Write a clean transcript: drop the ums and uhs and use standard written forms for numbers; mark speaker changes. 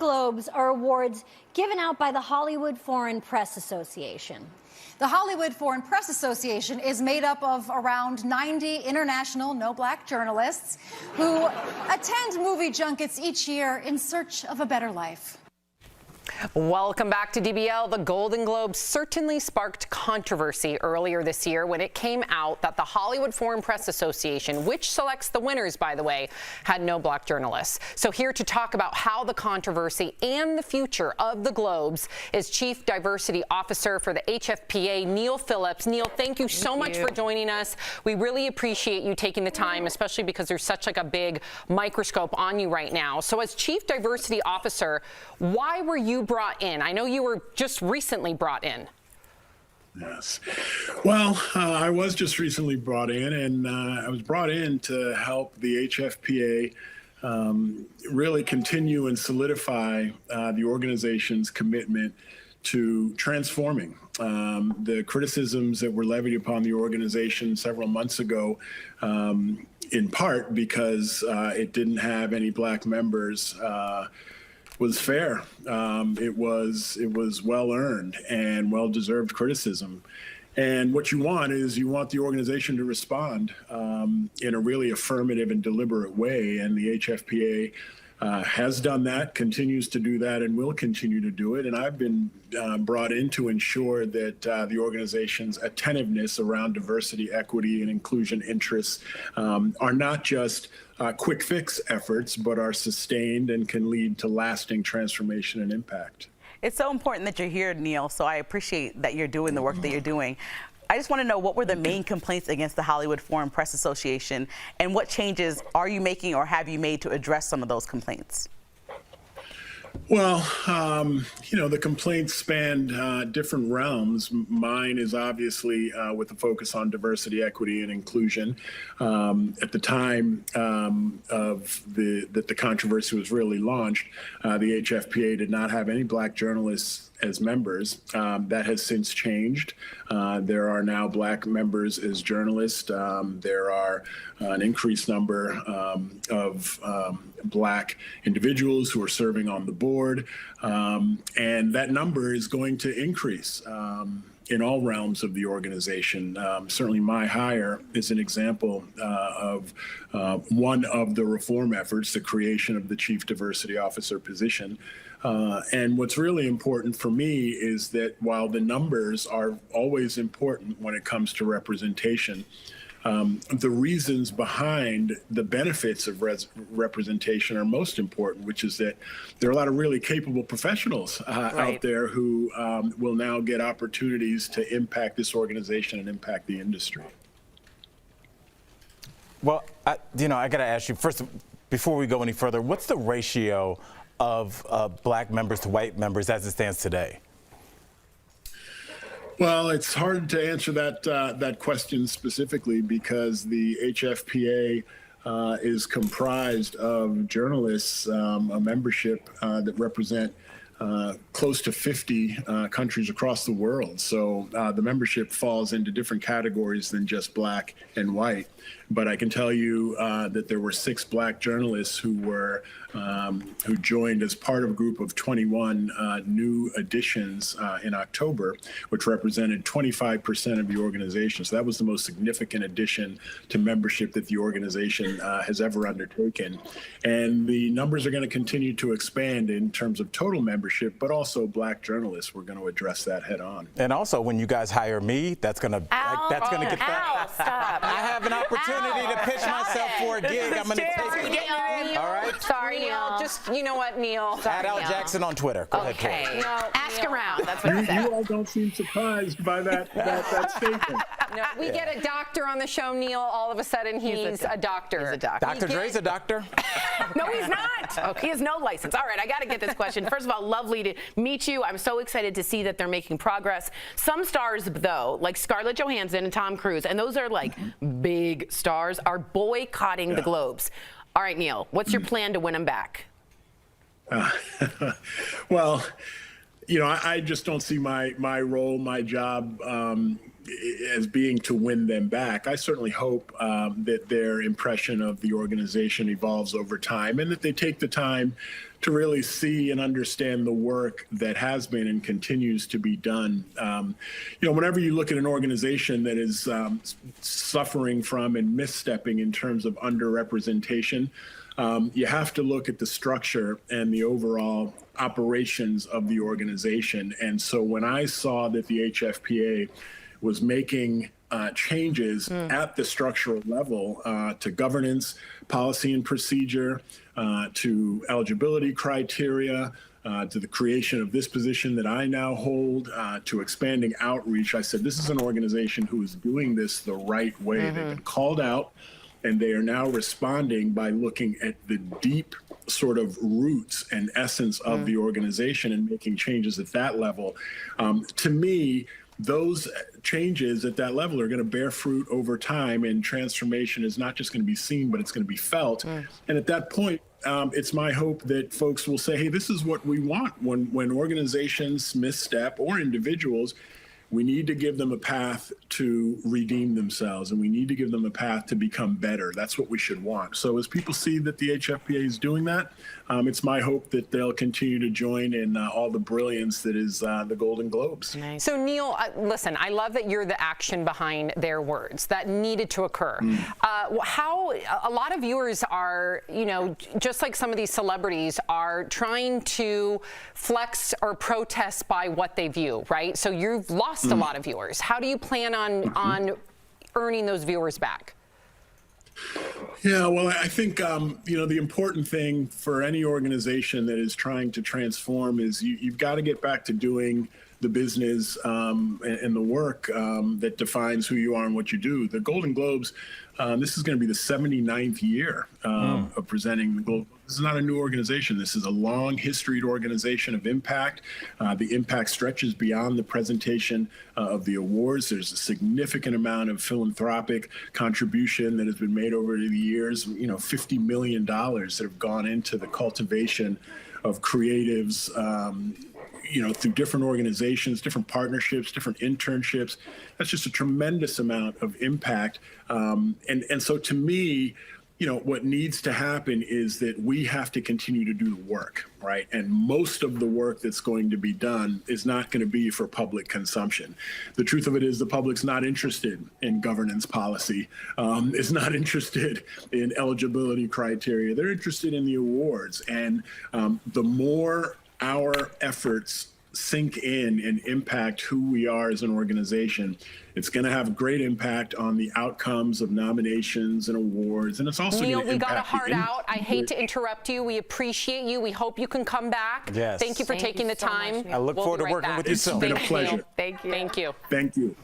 Speaker 1: Globes are awards given out by the Hollywood Foreign Press Association.
Speaker 2: The Hollywood Foreign Press Association is made up of around 90 international no-black journalists who attend movie junkets each year in search of a better life.
Speaker 3: Welcome back to DBL. The Golden Globes certainly sparked controversy earlier this year when it came out that the Hollywood Foreign Press Association, which selects the winners, by the way, had no black journalists. So here to talk about how the controversy and the future of the Globes is Chief Diversity Officer for the HFPA, Neil Phillips. Neil, thank you so much for joining us. We really appreciate you taking the time, especially because there's such like a big microscope on you right now. So as Chief Diversity Officer, why were you brought in? I know you were just recently brought in.
Speaker 4: Yes. Well, I was just recently brought in, and I was brought in to help the HFPA really continue and solidify the organization's commitment to transforming. The criticisms that were levied upon the organization several months ago, in part because it didn't have any black members, was fair. It was well earned and well deserved criticism. And what you want is you want the organization to respond in a really affirmative and deliberate way. And the HFPA has done that, continues to do that, and will continue to do it. And I've been brought in to ensure that the organization's attentiveness around diversity, equity, and inclusion interests are not just quick fix efforts, but are sustained and can lead to lasting transformation and impact.
Speaker 5: It's so important that you're here, Neil, so I appreciate that you're doing the work that you're doing. I just want to know, what were the main complaints against the Hollywood Foreign Press Association, and what changes are you making or have you made to address some of those complaints?
Speaker 4: Well, the complaints spanned different realms. Mine is obviously with a focus on diversity, equity, and inclusion. At the time that the controversy was really launched, the HFPA did not have any black journalists as members. That has since changed. There are now black members as journalists. There are an increased number of black individuals who are serving on the board, and that number is going to increase in all realms of the organization. Certainly my hire is an example of one of the reform efforts, the creation of the Chief Diversity Officer position. And what's really important for me is that while the numbers are always important when it comes to representation, the reasons behind the benefits of representation are most important, which is that there are a lot of really capable professionals out there who will now get opportunities to impact this organization and impact the industry.
Speaker 6: Well, I got to ask you first, before we go any further, what's the ratio of black members to white members as it stands today?
Speaker 4: Well, it's hard to answer that question specifically because the HFPA is comprised of journalists, a membership that represent close to 50 countries across the world. So the membership falls into different categories than just black and white. But I can tell you that there were 6 black journalists who joined as part of a group of 21 new additions in October, which represented 25% of the organization. So that was the most significant addition to membership that the organization has ever undertaken. And the numbers are going to continue to expand in terms of total membership, but also black journalists. We're going to address that head on.
Speaker 6: And also, when you guys hire me, that's going to get that.
Speaker 3: Stop.
Speaker 6: I have an opportunity to pitch myself for a gig. I'm going to take it. All right.
Speaker 3: Sorry, Neil. Just, you know what, Neil?
Speaker 6: At Al Jackson on Twitter. Go ahead, Paige.
Speaker 3: Ask around. That's what I said.
Speaker 4: You all don't seem surprised by that statement.
Speaker 3: No, we get a doctor on the show, Neil. All of a sudden, he's a doctor.
Speaker 5: He's a doctor.
Speaker 6: Dr. Dre's a doctor?
Speaker 7: No, he's not. Okay. He has no license. All right, I got to get this question. First of all, lovely to meet you. I'm so excited to see that they're making progress. Some stars, though, like Scarlett Johansson and Tom Cruise, and those are like big stars, are boycotting the Globes. All right, Neil, what's your plan to win them back?
Speaker 4: Well, I just don't see my role, my job as being to win them back. I certainly hope that their impression of the organization evolves over time, and that they take the time to really see and understand the work that has been and continues to be done. Whenever you look at an organization that is suffering from and misstepping in terms of underrepresentation, you have to look at the structure and the overall operations of the organization. And so when I saw that the HFPA was making changes at the structural level to governance, policy and procedure, to eligibility criteria, to the creation of this position that I now hold, to expanding outreach, I said, this is an organization who is doing this the right way. They've been called out, and they are now responding by looking at the deep sort of roots and essence of the organization and making changes at that level. To me, those changes at that level are going to bear fruit over time, and transformation is not just going to be seen, but it's going to be felt. And at that point, it's my hope that folks will say, hey, this is what we want. When organizations misstep, or individuals, we need to give them a path to redeem themselves, and we need to give them a path to become better. That's what we should want. So as people see that the HFPA is doing that, it's my hope that they'll continue to join in all the brilliance that is the Golden Globes.
Speaker 3: Nice. So Neil, listen, I love that you're the action behind their words that needed to occur. How a lot of viewers are, just like some of these celebrities are trying to flex or protest by what they view, right? So you've lost a lot of viewers. How do you plan on earning those viewers back?
Speaker 4: Yeah, well, I think, the important thing for any organization that is trying to transform is you've got to get back to doing the business and the work that defines who you are and what you do. The Golden Globes, this is going to be the 79th year of presenting the Golden Globes. This is not a new organization. This is a long historied organization of impact. The impact stretches beyond the presentation of the awards. There's a significant amount of philanthropic contribution that has been made over the years, $50 million that have gone into the cultivation of creatives, through different organizations, different partnerships, different internships. That's just a tremendous amount of impact. And so to me, what needs to happen is that we have to continue to do the work, right? And most of the work that's going to be done is not going to be for public consumption. The truth of it is the public's not interested in governance policy, is not interested in eligibility criteria. They're interested in the awards. And the more our efforts sink in and impact who we are as an organization, it's going to have great impact on the outcomes of nominations and awards. And it's also
Speaker 3: Neil,
Speaker 4: going to impact
Speaker 3: we got a heart out. I hate to interrupt you. We appreciate you. We hope you can come back.
Speaker 6: Yes.
Speaker 3: Thank you for taking the time.
Speaker 6: I look forward to working with you soon.
Speaker 4: It's been a pleasure.
Speaker 7: Thank you.
Speaker 3: Thank you.
Speaker 4: Thank you.